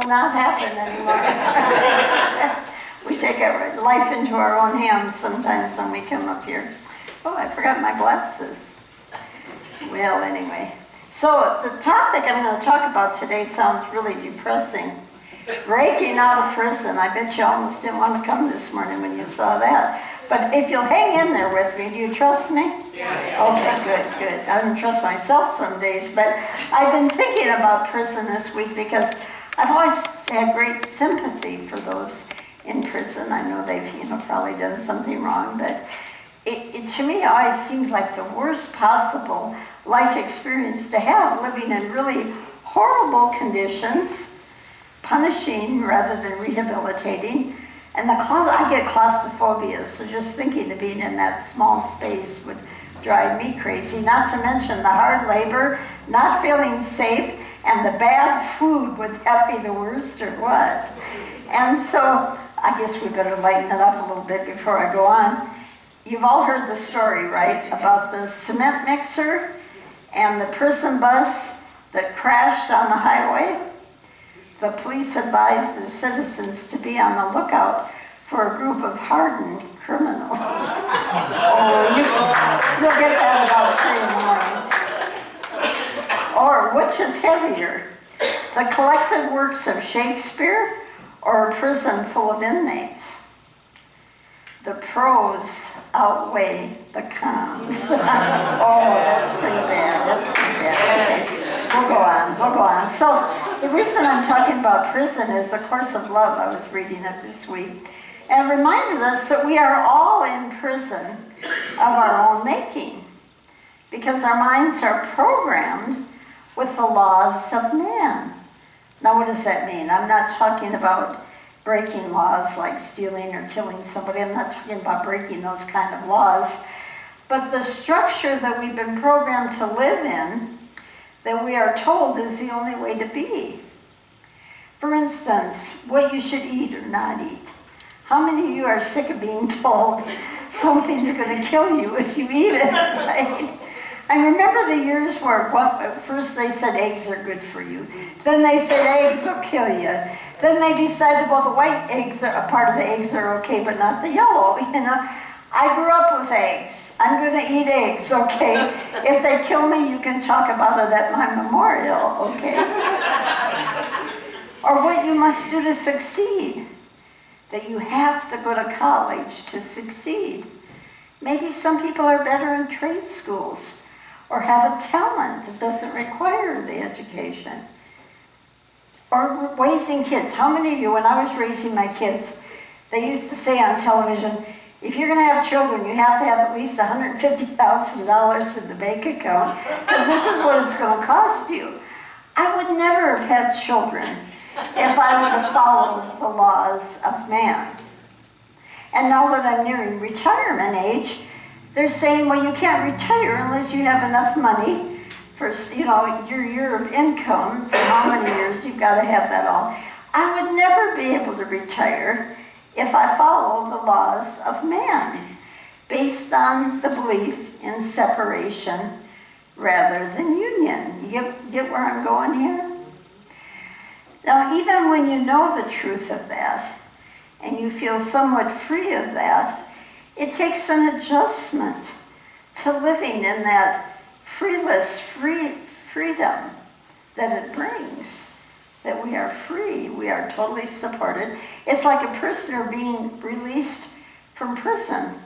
will not happen anymore. We take our life into our own hands sometimes when we come up here. Oh, I forgot my glasses. Well, anyway. So the topic I'm going to talk about today sounds really depressing. Breaking out of prison. I bet you almost didn't want to come this morning when you saw that. But if you'll hang in there with me, do you trust me? Yes. Okay, good. I don't trust myself some days, but I've been thinking about prison this week because I've always had great sympathy for those in prison. I know they've, probably done something wrong, but it to me always seems like the worst possible life experience to have, living in really horrible conditions, punishing rather than rehabilitating. And I get claustrophobia, so just thinking of being in that small space would drive me crazy, not to mention the hard labor, not feeling safe, and the bad food. Would that be the worst or what? And so I guess we better lighten it up a little bit before I go on. You've all heard the story, right, about the cement mixer and the prison bus that crashed on the highway? The police advised their citizens to be on the lookout for a group of hardened criminals. You'll get that about 3 in the morning. Or which is heavier, the collected works of Shakespeare or a prison full of inmates? The pros outweigh the cons. That's pretty bad. Okay. We'll go on. So the reason I'm talking about prison is The Course of Love. I was reading it this week. And it reminded us that we are all in prison of our own making, because our minds are programmed with the laws of man. Now, what does that mean? I'm not talking about breaking laws like stealing or killing somebody. I'm not talking about breaking those kind of laws. But the structure that we've been programmed to live in, that we are told is the only way to be. For instance, what you should eat or not eat. How many of you are sick of being told something's going to kill you if you eat it, right? I remember the years where first they said eggs are good for you. Then they said eggs will kill you. Then they decided, well, the white eggs are a part of the eggs are okay, but not the yellow, I grew up with eggs. I'm going to eat eggs, okay? If they kill me, you can talk about it at my memorial, okay? Or what you must do to succeed. That you have to go to college to succeed. Maybe some people are better in trade schools or have a talent that doesn't require the education. Or raising kids. How many of you, when I was raising my kids, they used to say on television, if you're going to have children, you have to have at least $150,000 in the bank account, because this is what it's going to cost you. I would never have had children if I would have followed the laws of man. And now that I'm nearing retirement age, they're saying, well, you can't retire unless you have enough money for, your year of income, for how many years, you've got to have that all. I would never be able to retire if I follow the laws of man, based on the belief in separation rather than union. You get where I'm going here? Now, even when you know the truth of that, and you feel somewhat free of that, it takes an adjustment to living in that freedom that it brings, that we are free, we are totally supported. It's like a prisoner being released from prison.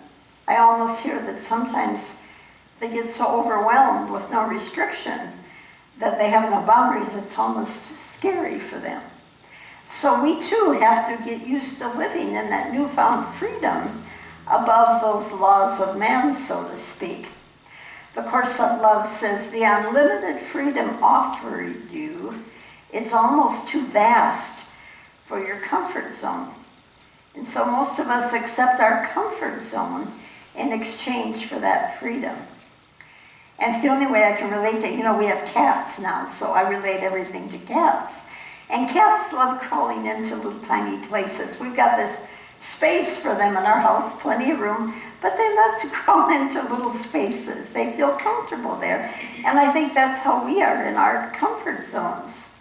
I almost hear that sometimes they get so overwhelmed with no restriction that they have no boundaries, it's almost scary for them. So we too have to get used to living in that newfound freedom above those laws of man, so to speak. The Course of Love says the unlimited freedom offered you is almost too vast for your comfort zone. And so most of us accept our comfort zone in exchange for that freedom. And the only way I can relate to, we have cats now, so I relate everything to cats. And cats love crawling into little tiny places. We've got this space for them in our house, plenty of room, but they love to crawl into little spaces. They feel comfortable there. And I think that's how we are in our comfort zones.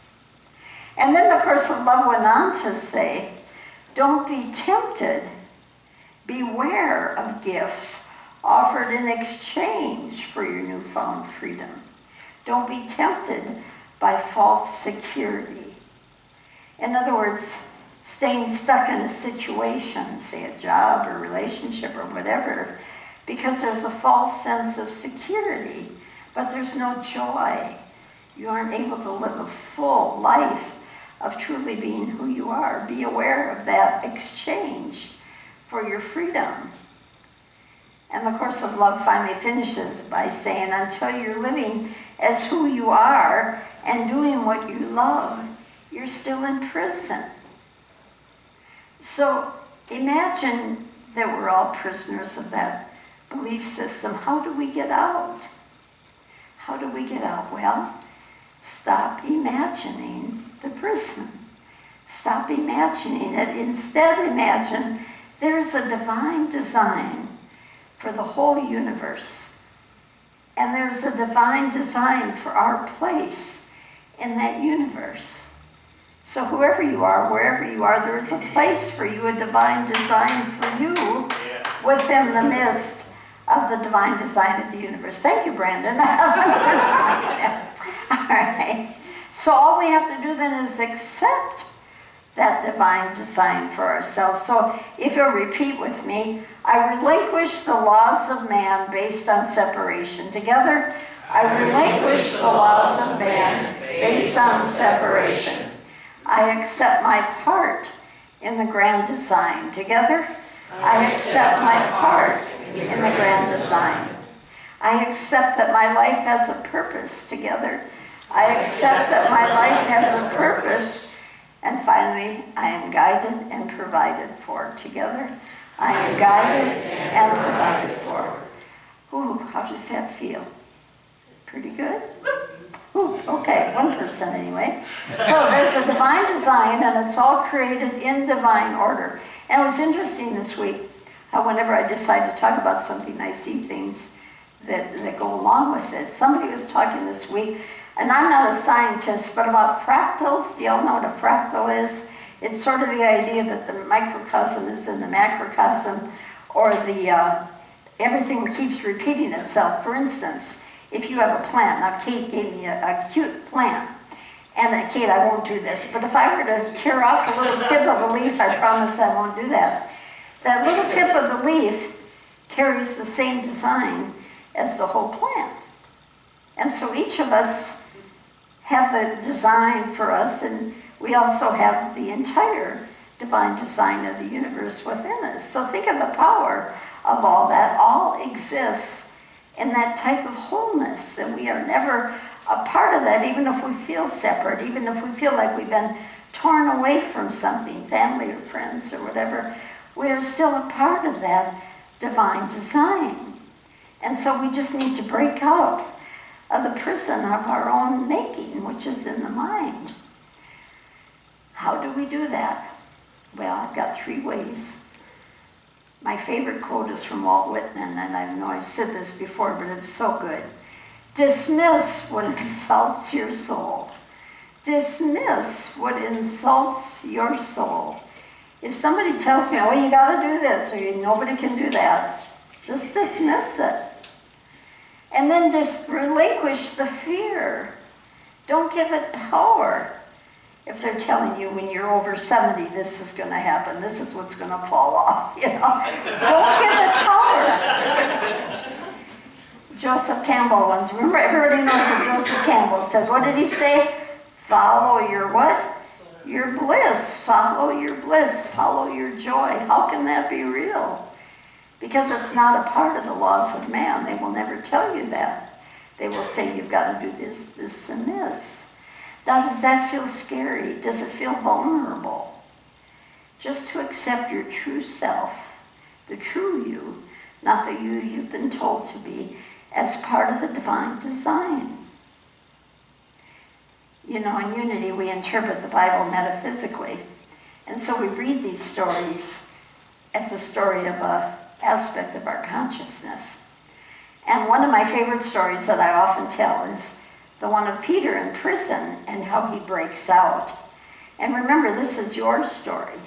And then the course of love went on to say, don't be tempted. Beware of gifts offered in exchange for your newfound freedom. Don't be tempted by false security. In other words, staying stuck in a situation, say a job or relationship or whatever, because there's a false sense of security, but there's no joy. You aren't able to live a full life of truly being who you are. Be aware of that exchange for your freedom. And the course of love finally finishes by saying, until you're living as who you are and doing what you love, you're still in prison. So imagine that we're all prisoners of that belief system. How do we get out? How do we get out? Well, stop imagining the prison. Stop imagining it. Instead, imagine there's a divine design for the whole universe. And there's a divine design for our place in that universe. So whoever you are, wherever you are, there is a place for you, a divine design for you within the midst of the divine design of the universe. Thank you, Brandon. All right. So all we have to do then is accept that divine design for ourselves. So if you'll repeat with me, I relinquish the laws of man based on separation. Together, I relinquish the laws of man based on separation. I accept my part in the grand design. Together, I accept my part in the grand design. I accept that my life has a purpose. Together, I accept that my life has a purpose. And finally, I am guided and provided for. Together, I am guided and provided for. Ooh, how does that feel? Pretty good? Ooh, okay, 1% anyway. So there's a divine design, and it's all created in divine order. And it was interesting this week how whenever I decide to talk about something, I see things that go along with it. Somebody was talking this week, and I'm not a scientist, but about fractals. Do y'all know what a fractal is? It's sort of the idea that the microcosm is in the macrocosm, or the everything keeps repeating itself. For instance, if you have a plant, now Kate gave me a cute plant, and Kate, I won't do this, but if I were to tear off a little tip of a leaf, I promise I won't do that. That little tip of the leaf carries the same design as the whole plant. And so each of us have the design for us, and we also have the entire divine design of the universe within us. So think of the power of all that. All exists in that type of wholeness, and we are never a part of that, even if we feel separate, even if we feel like we've been torn away from something, family or friends or whatever, we are still a part of that divine design. And so we just need to break out of the prison of our own making, which is in the mind. How do we do that? Well, I've got 3 ways. My favorite quote is from Walt Whitman, and I know I've said this before, but it's so good. Dismiss what insults your soul. Dismiss what insults your soul. If somebody tells me, oh, you got to do this, or nobody can do that, just dismiss it. And then just relinquish the fear. Don't give it power. If they're telling you when you're over 70, this is going to happen, this is what's going to fall off, Don't give it power. Joseph Campbell once, remember, everybody knows what Joseph Campbell says. What did he say? Follow your what? Your bliss. Follow your bliss. Follow your joy. How can that be real? Because it's not a part of the laws of man. They will never tell you that. They will say you've got to do this, this, and this. Now, does that feel scary? Does it feel vulnerable? Just to accept your true self, the true you, not the you you've been told to be, as part of the divine design. In Unity, we interpret the Bible metaphysically. And so we read these stories as a story of an aspect of our consciousness. And one of my favorite stories that I often tell is the one of Peter in prison and how he breaks out. And remember, this is your story.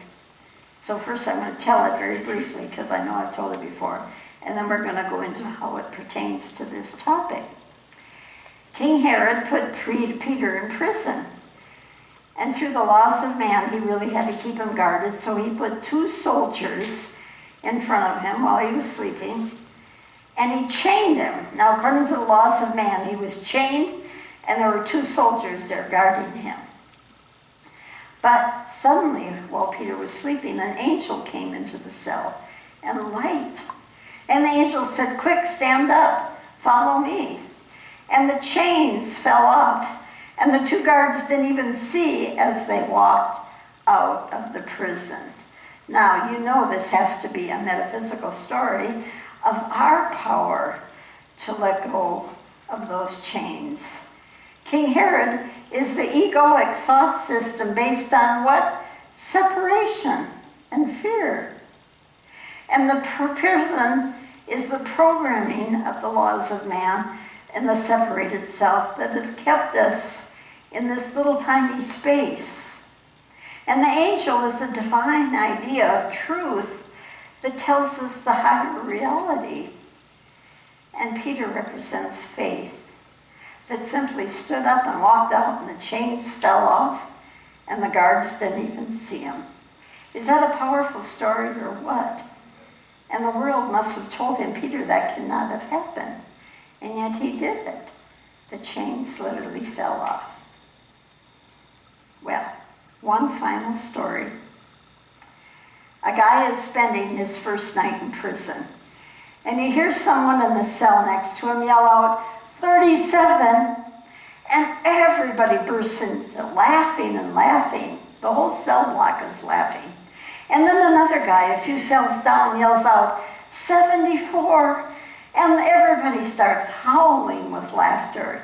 So first I'm going to tell it very briefly because I know I've told it before. And then we're going to go into how it pertains to this topic. King Herod put Peter in prison. And through the laws of man, he really had to keep him guarded. So he put 2 soldiers in front of him while he was sleeping. And he chained him. Now, according to the laws of man, he was chained, and there were 2 soldiers there guarding him. But suddenly, while Peter was sleeping, an angel came into the cell and light. And the angel said, "Quick, stand up, follow me." And the chains fell off, and the 2 guards didn't even see as they walked out of the prison. Now, you know this has to be a metaphysical story of our power to let go of those chains. King Herod is the egoic thought system based on what? Separation and fear. And the prison is the programming of the laws of man and the separated self that have kept us in this little tiny space. And the angel is a divine idea of truth that tells us the higher reality. And Peter represents faith that simply stood up and walked out, and the chains fell off and the guards didn't even see him. Is that a powerful story or what? And the world must have told him, Peter, that cannot have happened. And yet he did it. The chains literally fell off. Well, one final story. A guy is spending his first night in prison. And he hears someone in the cell next to him yell out, 37, and everybody bursts into laughing and laughing. The whole cell block is laughing. And then another guy, a few cells down, yells out, 74, and everybody starts howling with laughter.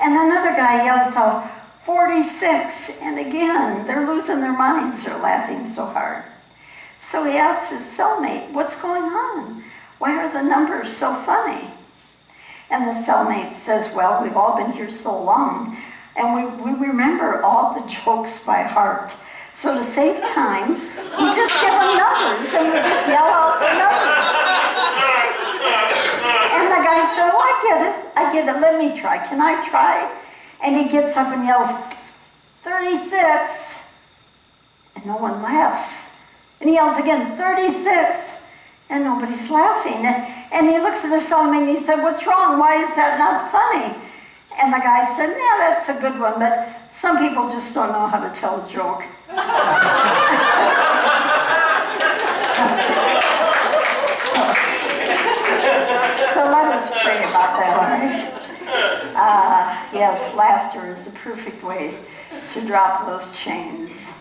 And another guy yells out, 46, and again, they're losing their minds, they're laughing so hard. So he asks his cellmate, what's going on? Why are the numbers so funny? And the cellmate says, well, we've all been here so long, and we remember all the jokes by heart. So to save time, we just give them numbers, and we just yell out the numbers. And the guy said, oh, I get it, let me try. Can I try? And he gets up and yells, 36, and no one laughs. And he yells again, 36. And nobody's laughing. And he looks at the cellmate and he said, what's wrong? Why is that not funny? And the guy said, yeah, that's a good one, but some people just don't know how to tell a joke. so let us pray about that, all right? Yes, laughter is the perfect way to drop those chains.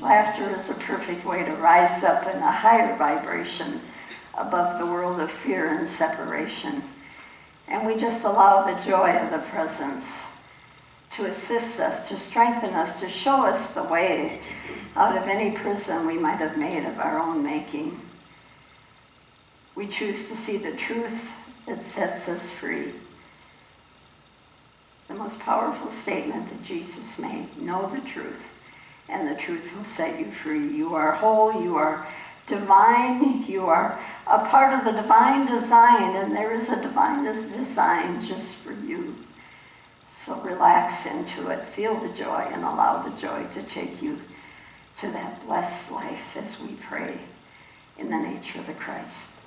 Laughter is a perfect way to rise up in a higher vibration above the world of fear and separation. And we just allow the joy of the presence to assist us, to strengthen us, to show us the way out of any prison we might have made of our own making. We choose to see the truth that sets us free. The most powerful statement that Jesus made, know the truth, and the truth will set you free. You are whole, you are divine, you are a part of the divine design, and there is a divine design just for you. So relax into it, feel the joy, and allow the joy to take you to that blessed life as we pray in the nature of the Christ.